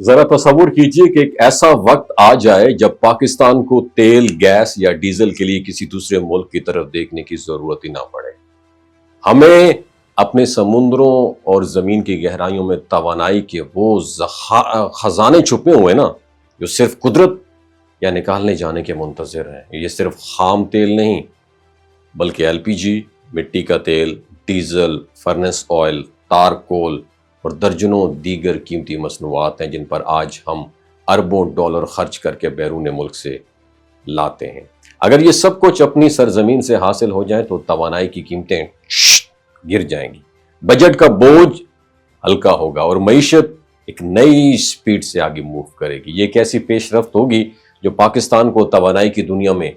ذرا تصور کیجئے کہ ایک ایسا وقت آ جائے جب پاکستان کو تیل، گیس یا ڈیزل کے لیے کسی دوسرے ملک کی طرف دیکھنے کی ضرورت ہی نہ پڑے۔ ہمیں اپنے سمندروں اور زمین کی گہرائیوں میں توانائی کے وہ خزانے چھپے ہوئے نا جو صرف قدرت یا نکالنے جانے کے منتظر ہیں۔ یہ صرف خام تیل نہیں بلکہ ایل پی جی، مٹی کا تیل، ڈیزل، فرنس آئل، تارکول اور درجنوں دیگر قیمتی مصنوعات ہیں جن پر آج ہم اربوں ڈالر خرچ کر کے بیرون ملک سے لاتے ہیں۔ اگر یہ سب کچھ اپنی سرزمین سے حاصل ہو جائیں تو توانائی کی قیمتیں گر جائیں گی، بجٹ کا بوجھ ہلکا ہوگا اور معیشت ایک نئی سپیڈ سے آگے موو کرے گی۔ یہ ایک ایسی پیش رفت ہوگی جو پاکستان کو توانائی کی دنیا میں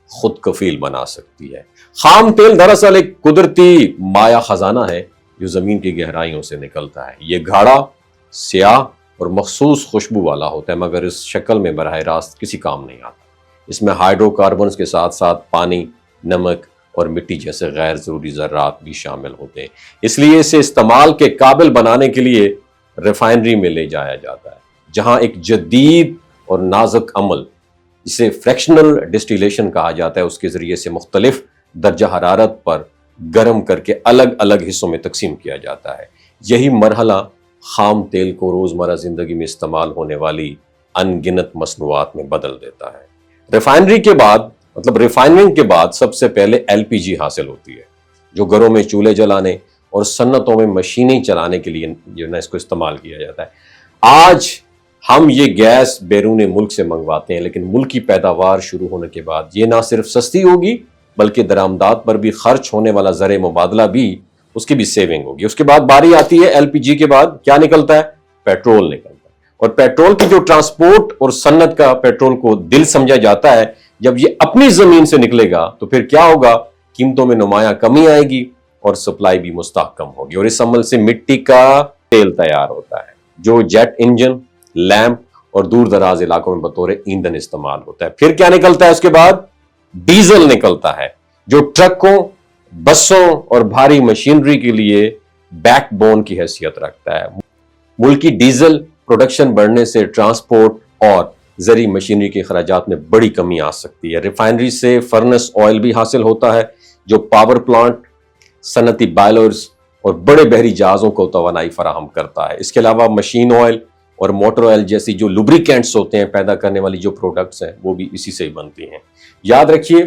خود کفیل بنا سکتی ہے۔ خام تیل دراصل ایک قدرتی مایہ خزانہ ہے جو زمین کی گہرائیوں سے نکلتا ہے۔ یہ گاڑھا، سیاہ اور مخصوص خوشبو والا ہوتا ہے مگر اس شکل میں براہ راست کسی کام نہیں آتا۔ اس میں ہائیڈرو کاربنز کے ساتھ ساتھ پانی، نمک اور مٹی جیسے غیر ضروری ذرات بھی شامل ہوتے ہیں۔ اس لیے اسے استعمال کے قابل بنانے کے لیے ریفائنری میں لے جایا جاتا ہے جہاں ایک جدید اور نازک عمل جسے فریکشنل ڈسٹیلیشن کہا جاتا ہے اس کے ذریعے سے مختلف درجہ حرارت پر گرم کر کے الگ الگ حصوں میں تقسیم کیا جاتا ہے۔ یہی مرحلہ خام تیل کو روزمرہ زندگی میں استعمال ہونے والی ان گنت مصنوعات میں بدل دیتا ہے۔ ریفائننگ کے بعد سب سے پہلے ایل پی جی حاصل ہوتی ہے جو گھروں میں چولہے جلانے اور صنعتوں میں مشینیں چلانے کے لیے جو ہے اس کو استعمال کیا جاتا ہے۔ آج ہم یہ گیس بیرون ملک سے منگواتے ہیں لیکن ملک کی پیداوار شروع ہونے کے بعد یہ نہ صرف سستی ہوگی بلکہ درآمدات پر بھی خرچ ہونے والا زر مبادلہ بھی اس کی بھی سیونگ ہوگی۔ اس کے بعد باری آتی ہے ایل پی جی کے بعد کیا نکلتا ہے؟ پیٹرول نکلتا ہے۔ اور پیٹرول کی جو ٹرانسپورٹ اور صنعت کا پیٹرول کو دل سمجھا جاتا ہے، جب یہ اپنی زمین سے نکلے گا تو پھر کیا ہوگا؟ قیمتوں میں نمایاں کمی آئے گی اور سپلائی بھی مستحکم ہوگی اور اس عمل سے مٹی کا تیل تیار ہوتا ہے جو جیٹ انجن، لیمپ اور دور دراز علاقوں میں بطور ایندھن استعمال ہوتا ہے۔ پھر کیا نکلتا ہے؟ اس کے بعد ڈیزل نکلتا ہے جو ٹرکوں، بسوں اور بھاری مشینری کے لیے بیک بون کی حیثیت رکھتا ہے۔ ملکی ڈیزل پروڈکشن بڑھنے سے ٹرانسپورٹ اور زرعی مشینری کے اخراجات میں بڑی کمی آ سکتی ہے۔ ریفائنری سے فرنس آئل بھی حاصل ہوتا ہے جو پاور پلانٹ، صنعتی بائلرز اور بڑے بحری جہازوں کو توانائی فراہم کرتا ہے۔ اس کے علاوہ مشین آئل اور موٹر آئل جیسی جو لوبریکینٹس ہوتے ہیں، پیدا کرنے والی جو پروڈکٹس ہیں وہ بھی اسی سے ہی بنتی ہیں۔ یاد رکھیے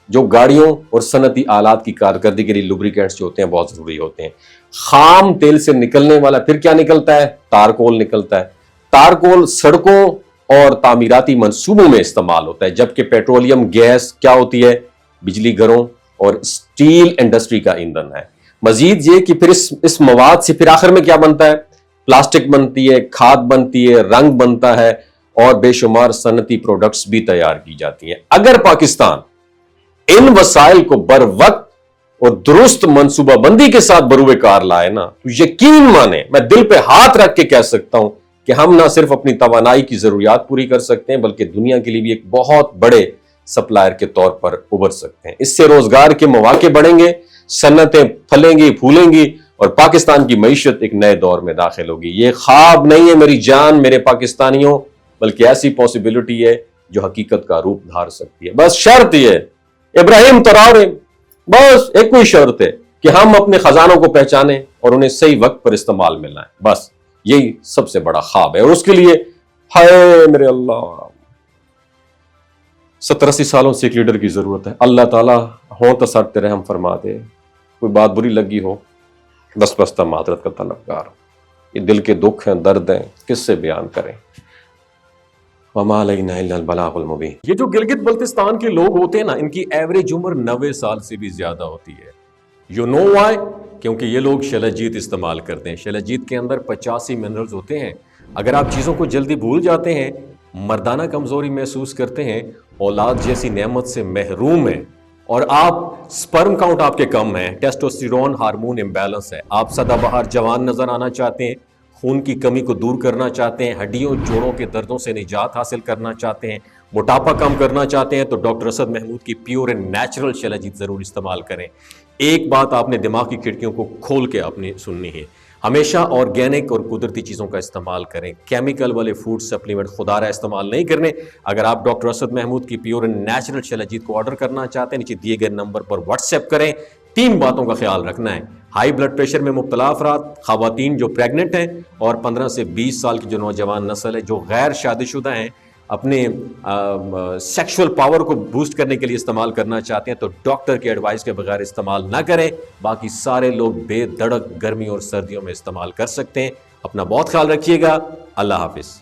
جو گاڑیوں اور صنعتی آلات کی کارکردگی کے لیے لوبریکینٹس جو ہوتے ہیں بہت ضروری ہوتے ہیں۔ خام تیل سے نکلنے والا پھر کیا نکلتا ہے؟ تارکول نکلتا ہے۔ تارکول سڑکوں اور تعمیراتی منصوبوں میں استعمال ہوتا ہے جبکہ پیٹرولیم گیس کیا ہوتی ہے؟ بجلی گھروں اور اسٹیل انڈسٹری کا ایندھن ہے۔ مزید یہ کہ پھر اس مواد سے پھر آخر میں کیا بنتا ہے؟ پلاسٹک بنتی ہے، کھاد بنتی ہے، رنگ بنتا ہے اور بے شمار صنعتی پروڈکٹس بھی تیار کی جاتی ہیں۔ اگر پاکستان ان وسائل کو بر وقت اور درست منصوبہ بندی کے ساتھ بروئے کار لائے نا تو یقین مانے میں دل پہ ہاتھ رکھ کے کہہ سکتا ہوں کہ ہم نہ صرف اپنی توانائی کی ضروریات پوری کر سکتے ہیں بلکہ دنیا کے لیے بھی ایک بہت بڑے سپلائر کے طور پر ابھر سکتے ہیں۔ اس سے روزگار کے مواقع بڑھیں گے، صنعتیں پھلیں گی، پھولیں گی اور پاکستان کی معیشت ایک نئے دور میں داخل ہوگی۔ یہ خواب نہیں ہے میری جان، میرے پاکستانیوں، بلکہ ایسی پاسبلٹی ہے جو حقیقت کا روپ دھار سکتی ہے۔ بس شرط یہ ابراہیم تراورے، بس ایک کوئی شرط ہے کہ ہم اپنے خزانوں کو پہچانیں اور انہیں صحیح وقت پر استعمال میں لائیں۔ بس یہی سب سے بڑا خواب ہے اور اس کے لیے ہائے میرے اللہ 70-80 سالوں سے ایک لیڈر کی ضرورت ہے۔ اللہ تعالیٰ ہوں تو سر تیرے ہم فرما دے، کوئی بات بری لگی ہو بس معذرت کا طلبگار ہوں۔ یہ دل کے دکھ ہیں، درد ہیں، کس سے بیان کریں؟ وَمَا عَلَيْنَا إِلَّا الْبَلَاغُ الْمُبِينُ۔ یہ جو گلگت بلتستان کے لوگ ہوتے ہیں نا، ان کی ایوریج عمر 90 سال سے بھی زیادہ ہوتی ہے۔ You know why؟ کیونکہ یہ لوگ شیلاجیت استعمال کرتے ہیں۔ شیلاجیت کے اندر 85 منرلز ہوتے ہیں۔ اگر آپ چیزوں کو جلدی بھول جاتے ہیں، مردانہ کمزوری محسوس کرتے ہیں، اولاد جیسی نعمت سے محروم ہیں اور آپ سپرم کاؤنٹ آپ کے کم ہیں، ٹیسٹوسٹیرون ہارمون امبیلنس ہے، آپ سدا بہار جوان نظر آنا چاہتے ہیں، خون کی کمی کو دور کرنا چاہتے ہیں، ہڈیوں جوڑوں کے دردوں سے نجات حاصل کرنا چاہتے ہیں، موٹاپا کم کرنا چاہتے ہیں تو ڈاکٹر اسد محمود کی پیور اینڈ نیچرل شیلاجیت ضرور استعمال کریں۔ ایک بات آپ نے دماغ کی کھڑکیوں کو کھول کے آپ نے سننی ہے، ہمیشہ آرگینک اور قدرتی چیزوں کا استعمال کریں، کیمیکل والے فوڈ سپلیمنٹ خدا رہا استعمال نہیں کرنے۔ اگر آپ ڈاکٹر اسد محمود کی پیور اینڈ نیچرل شلجیت کو آرڈر کرنا چاہتے ہیں، نیچے دیے گئے نمبر پر واٹس ایپ کریں۔ 3 باتوں کا خیال رکھنا ہے: ہائی بلڈ پریشر میں مبتلا افراد، خواتین جو پریگننٹ ہیں، اور 15 سے 20 سال کی جو نوجوان نسل ہے جو غیر شادی شدہ ہیں، اپنے سیکشول پاور کو بوسٹ کرنے کے لیے استعمال کرنا چاہتے ہیں تو ڈاکٹر کے ایڈوائس کے بغیر استعمال نہ کریں۔ باقی سارے لوگ بے دھڑک گرمی اور سردیوں میں استعمال کر سکتے ہیں۔ اپنا بہت خیال رکھیے گا۔ اللہ حافظ۔